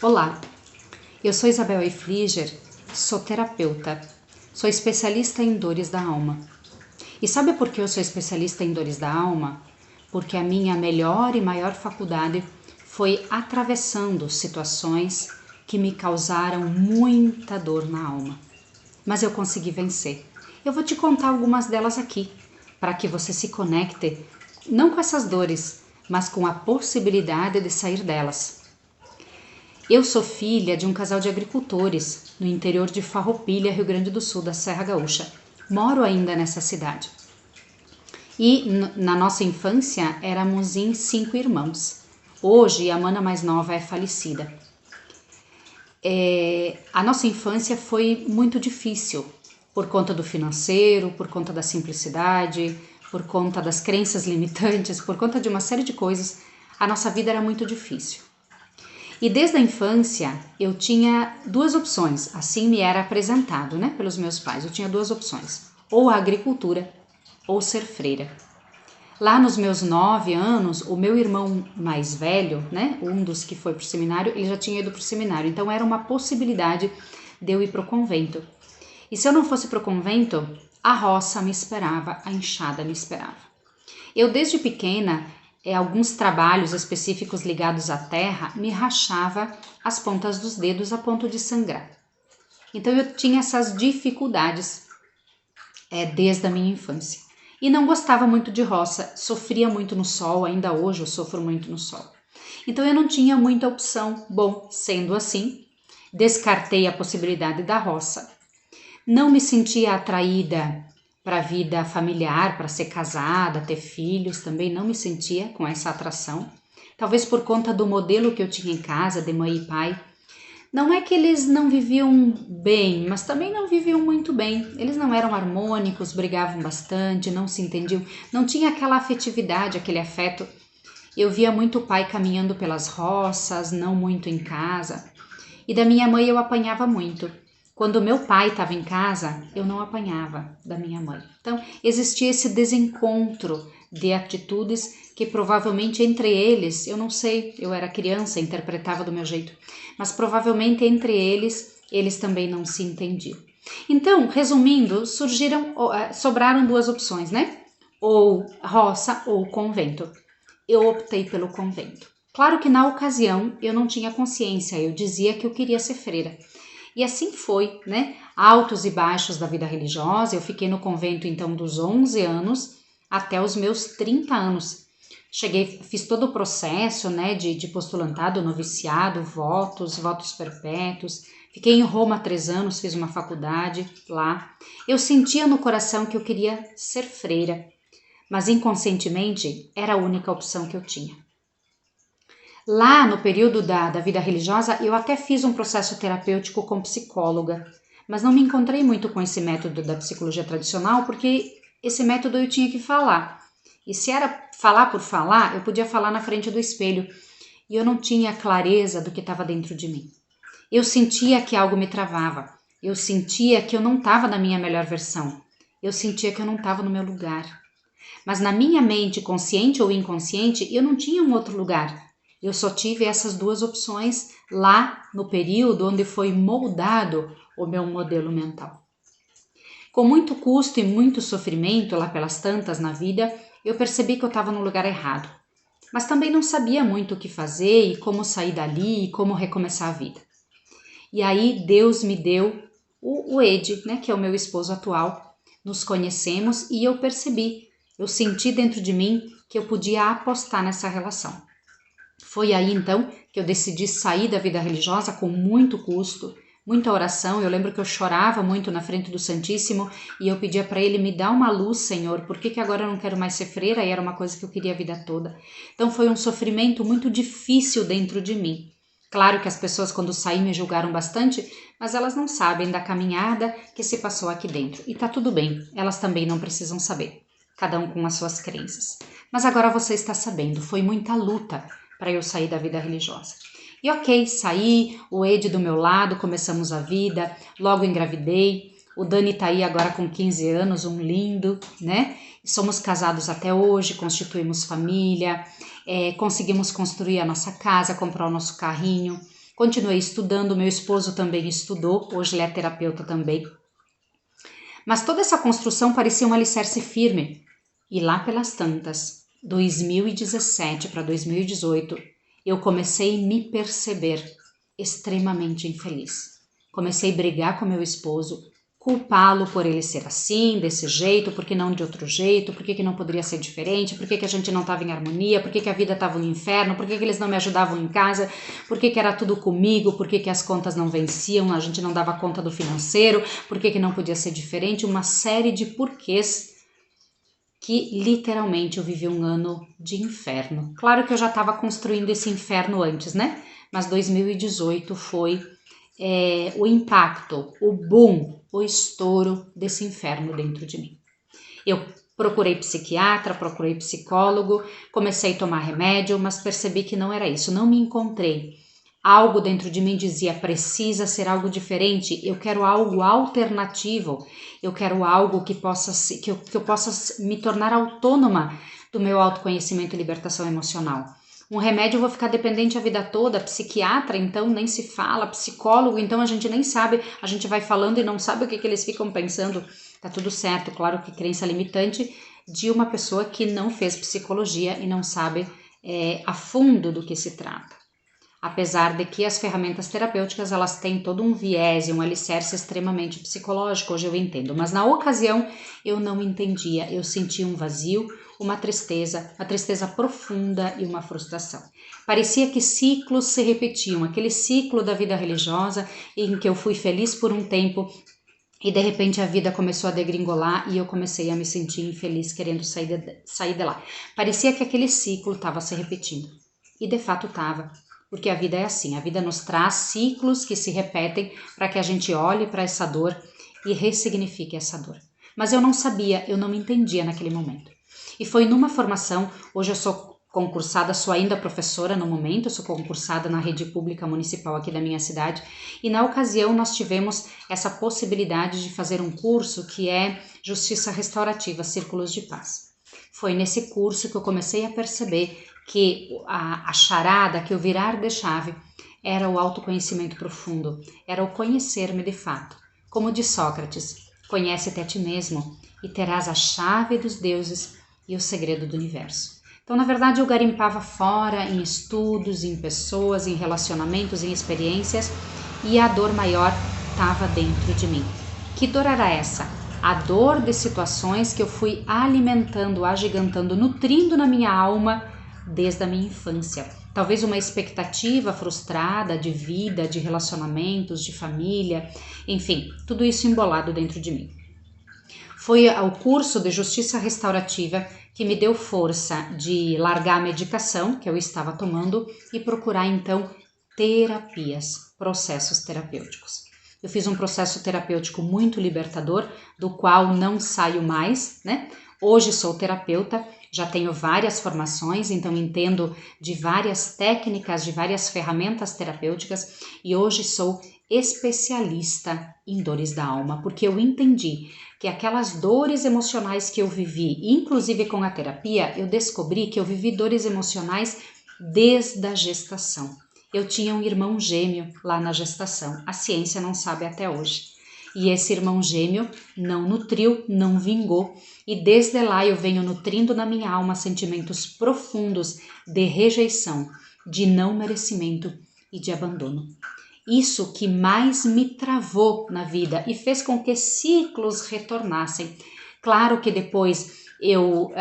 Olá, eu sou Isabel Eifliger, sou terapeuta, sou especialista em dores da alma. E sabe por que eu sou especialista em dores da alma? Porque a minha melhor e maior faculdade foi atravessando situações que me causaram muita dor na alma. Mas eu consegui vencer. Eu vou te contar algumas delas aqui, para que você se conecte, não com essas dores, mas com a possibilidade de sair delas. Eu sou filha de um casal de agricultores no interior de Farroupilha, Rio Grande do Sul, da Serra Gaúcha. Moro ainda nessa cidade. E na nossa infância éramos em 5 irmãos. Hoje a mana mais nova é falecida. A nossa infância foi muito difícil por conta do financeiro, por conta da simplicidade, por conta das crenças limitantes, por conta de uma série de coisas. A nossa vida era muito difícil. E desde a infância eu tinha duas opções, assim me era apresentado, pelos meus pais. Eu tinha duas opções, ou a agricultura ou ser freira. Lá nos meus 9 anos, o meu irmão mais velho, um dos que foi para o seminário, ele já tinha ido para o seminário, então era uma possibilidade de eu ir para o convento. E se eu não fosse para o convento, a roça me esperava, a enxada me esperava. Eu desde pequena, alguns trabalhos específicos ligados à terra, me rachava as pontas dos dedos a ponto de sangrar. Então eu tinha essas dificuldades desde a minha infância. E não gostava muito de roça, sofria muito no sol, ainda hoje eu sofro muito no sol. Então eu não tinha muita opção. Bom, sendo assim, descartei a possibilidade da roça. Não me sentia atraída para a vida familiar, para ser casada, ter filhos, também não me sentia com essa atração. Talvez por conta do modelo que eu tinha em casa, de mãe e pai. Não é que eles não viviam bem, mas também não viviam muito bem. Eles não eram harmônicos, brigavam bastante, não se entendiam, não tinha aquela afetividade, aquele afeto. Eu via muito o pai caminhando pelas roças, não muito em casa. E da minha mãe eu apanhava muito. Quando meu pai estava em casa, eu não apanhava da minha mãe. Então, existia esse desencontro de atitudes que provavelmente entre eles, eu não sei, eu era criança, interpretava do meu jeito, mas provavelmente entre eles também não se entendiam. Então, resumindo, sobraram duas opções, Ou roça ou convento. Eu optei pelo convento. Claro que na ocasião eu não tinha consciência, eu dizia que eu queria ser freira. E assim foi, Altos e baixos da vida religiosa. Eu fiquei no convento então dos 11 anos até os meus 30 anos. Fiz todo o processo, de postulantado, noviciado, votos perpétuos. Fiquei em Roma 3 anos, fiz uma faculdade lá. Eu sentia no coração que eu queria ser freira, mas inconscientemente era a única opção que eu tinha. Lá no período da vida religiosa, eu até fiz um processo terapêutico com psicóloga, mas não me encontrei muito com esse método da psicologia tradicional, porque esse método eu tinha que falar. E se era falar por falar, eu podia falar na frente do espelho, e eu não tinha clareza do que estava dentro de mim. Eu sentia que algo me travava, eu sentia que eu não estava na minha melhor versão, eu sentia que eu não estava no meu lugar. Mas na minha mente, consciente ou inconsciente, eu não tinha um outro lugar. Eu só tive essas duas opções lá no período onde foi moldado o meu modelo mental. Com muito custo e muito sofrimento lá pelas tantas na vida, eu percebi que eu estava no lugar errado. Mas também não sabia muito o que fazer e como sair dali e como recomeçar a vida. E aí Deus me deu o Ed, que é o meu esposo atual. Nos conhecemos e eu percebi, eu senti dentro de mim que eu podia apostar nessa relação. Foi aí então que eu decidi sair da vida religiosa com muito custo, muita oração. Eu lembro que eu chorava muito na frente do Santíssimo e eu pedia para ele: me dá uma luz, Senhor, por que agora eu não quero mais ser freira? E era uma coisa que eu queria a vida toda. Então foi um sofrimento muito difícil dentro de mim. Claro que as pessoas quando saí me julgaram bastante, mas elas não sabem da caminhada que se passou aqui dentro. E tá tudo bem, elas também não precisam saber, cada um com as suas crenças. Mas agora você está sabendo, foi muita luta para eu sair da vida religiosa. E ok, saí, o Ed do meu lado, começamos a vida, logo engravidei. O Dani tá aí agora com 15 anos, um lindo, Somos casados até hoje, constituímos família, conseguimos construir a nossa casa, comprar o nosso carrinho. Continuei estudando, meu esposo também estudou, hoje ele é terapeuta também. Mas toda essa construção parecia um alicerce firme. E lá pelas tantas, 2017 para 2018, eu comecei a me perceber extremamente infeliz. Comecei a brigar com meu esposo, culpá-lo por ele ser assim, desse jeito, por que não de outro jeito, por que não poderia ser diferente, por que a gente não estava em harmonia, por que a vida estava um inferno, por que eles não me ajudavam em casa, por que era tudo comigo, por que as contas não venciam, a gente não dava conta do financeiro, por que não podia ser diferente, uma série de porquês que literalmente eu vivi um ano de inferno. Claro que eu já estava construindo esse inferno antes, né? Mas 2018 foi o impacto, o boom, o estouro desse inferno dentro de mim. Eu procurei psiquiatra, procurei psicólogo, comecei a tomar remédio, mas percebi que não era isso, não me encontrei. Algo dentro de mim dizia, precisa ser algo diferente, eu quero algo alternativo, eu quero algo que eu possa me tornar autônoma do meu autoconhecimento e libertação emocional. Um remédio eu vou ficar dependente a vida toda, psiquiatra então nem se fala, psicólogo então a gente nem sabe, a gente vai falando e não sabe o que eles ficam pensando. Tá tudo certo, claro que crença limitante de uma pessoa que não fez psicologia e não sabe a fundo do que se trata. Apesar de que as ferramentas terapêuticas elas têm todo um viés e um alicerce extremamente psicológico, hoje eu entendo, mas na ocasião eu não entendia, eu sentia um vazio, uma tristeza profunda e uma frustração. Parecia que ciclos se repetiam, aquele ciclo da vida religiosa em que eu fui feliz por um tempo e de repente a vida começou a degringolar e eu comecei a me sentir infeliz querendo sair de lá. Parecia que aquele ciclo estava se repetindo e de fato estava. Porque a vida é assim, a vida nos traz ciclos que se repetem para que a gente olhe para essa dor e ressignifique essa dor. Mas eu não sabia, eu não me entendia naquele momento. E foi numa formação, hoje eu sou concursada, sou ainda professora no momento, sou concursada na rede pública municipal aqui da minha cidade, e na ocasião nós tivemos essa possibilidade de fazer um curso que é Justiça Restaurativa, Círculos de Paz. Foi nesse curso que eu comecei a perceber que a charada, que o virar de chave era o autoconhecimento profundo, era o conhecer-me de fato. Como diz Sócrates, conhece-te a ti mesmo e terás a chave dos deuses e o segredo do universo. Então, na verdade, eu garimpava fora em estudos, em pessoas, em relacionamentos, em experiências e a dor maior estava dentro de mim. Que dor era essa? A dor de situações que eu fui alimentando, agigantando, nutrindo na minha alma desde a minha infância. Talvez uma expectativa frustrada de vida, de relacionamentos, de família, enfim, tudo isso embolado dentro de mim. Foi ao curso de Justiça Restaurativa que me deu força de largar a medicação que eu estava tomando e procurar então terapias, processos terapêuticos. Eu fiz um processo terapêutico muito libertador, do qual não saio mais, né? Hoje sou terapeuta, já tenho várias formações, então entendo de várias técnicas, de várias ferramentas terapêuticas e hoje sou especialista em dores da alma, porque eu entendi que aquelas dores emocionais que eu vivi, inclusive com a terapia, eu descobri que eu vivi dores emocionais desde a gestação. Eu tinha um irmão gêmeo lá na gestação, a ciência não sabe até hoje. E esse irmão gêmeo não nutriu, não vingou, e desde lá eu venho nutrindo na minha alma sentimentos profundos de rejeição, de não merecimento e de abandono. Isso que mais me travou na vida e fez com que ciclos retornassem. Claro que depois eu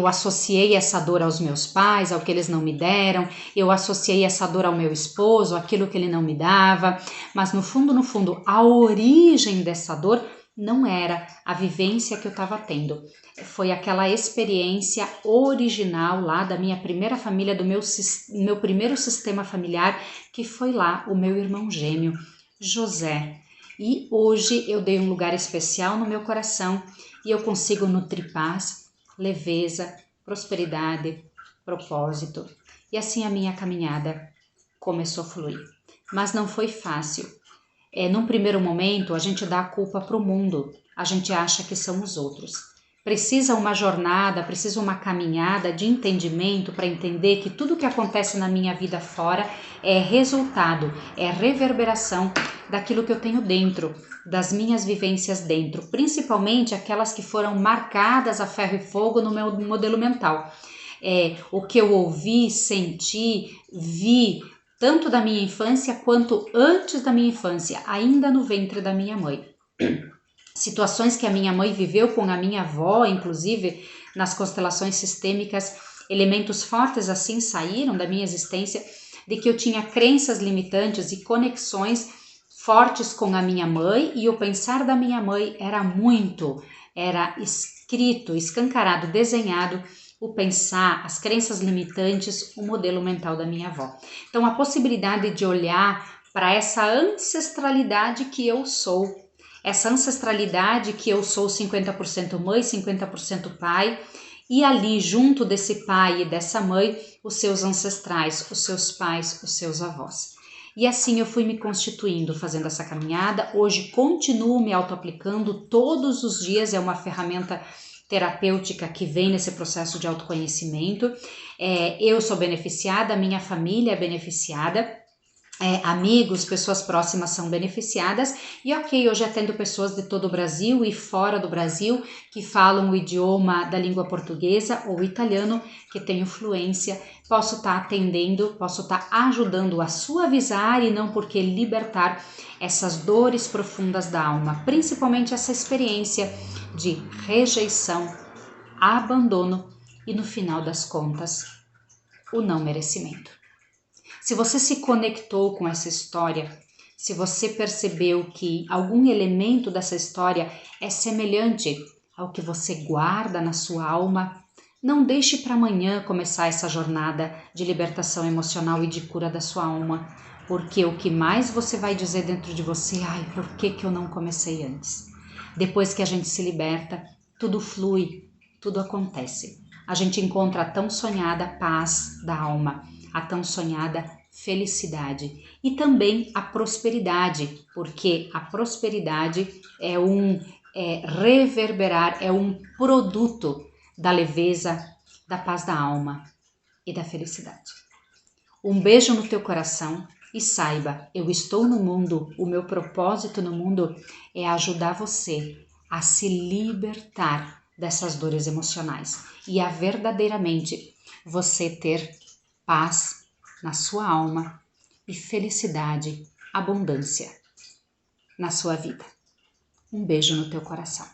associei essa dor aos meus pais, ao que eles não me deram, eu associei essa dor ao meu esposo, aquilo que ele não me dava, mas no fundo, a origem dessa dor não era a vivência que eu estava tendo. Foi aquela experiência original lá da minha primeira família, do meu primeiro sistema familiar, que foi lá o meu irmão gêmeo, José. E hoje eu dei um lugar especial no meu coração e eu consigo nutrir paz, leveza, prosperidade, propósito. E assim a minha caminhada começou a fluir. Mas não foi fácil. Num primeiro momento, a gente dá a culpa para o mundo. A gente acha que são os outros. precisa uma jornada, precisa uma caminhada de entendimento para entender que tudo que acontece na minha vida fora é resultado, é reverberação daquilo que eu tenho dentro, das minhas vivências dentro, principalmente aquelas que foram marcadas a ferro e fogo no meu modelo mental. O que eu ouvi, senti, vi, tanto da minha infância quanto antes da minha infância, ainda no ventre da minha mãe. Situações que a minha mãe viveu com a minha avó, inclusive nas constelações sistêmicas, elementos fortes assim saíram da minha existência, de que eu tinha crenças limitantes e conexões fortes com a minha mãe, e o pensar da minha mãe era escrito, escancarado, desenhado, o pensar, as crenças limitantes, o modelo mental da minha avó. Então a possibilidade de olhar para essa ancestralidade que eu sou, essa ancestralidade que eu sou 50% mãe, 50% pai, e ali junto desse pai e dessa mãe, os seus ancestrais, os seus pais, os seus avós. E assim eu fui me constituindo, fazendo essa caminhada. Hoje continuo me auto-aplicando todos os dias, é uma ferramenta terapêutica que vem nesse processo de autoconhecimento. Eu sou beneficiada, minha família é beneficiada. Amigos, pessoas próximas são beneficiadas, e ok, eu já atendo pessoas de todo o Brasil e fora do Brasil que falam o idioma da língua portuguesa ou italiano, que tenho fluência, posso estar atendendo, posso estar ajudando a suavizar e não porque libertar essas dores profundas da alma, principalmente essa experiência de rejeição, abandono e no final das contas, o não merecimento. Se você se conectou com essa história, se você percebeu que algum elemento dessa história é semelhante ao que você guarda na sua alma, não deixe para amanhã começar essa jornada de libertação emocional e de cura da sua alma, porque o que mais você vai dizer dentro de você, por que eu não comecei antes? Depois que a gente se liberta, tudo flui, tudo acontece. A gente encontra a tão sonhada paz da alma, a tão sonhada felicidade e também a prosperidade, porque a prosperidade é reverberar, é um produto da leveza, da paz da alma e da felicidade. Um beijo no teu coração e saiba, eu estou no mundo, o meu propósito no mundo é ajudar você a se libertar dessas dores emocionais e a verdadeiramente você ter paz na sua alma e felicidade, abundância na sua vida. Um beijo no teu coração.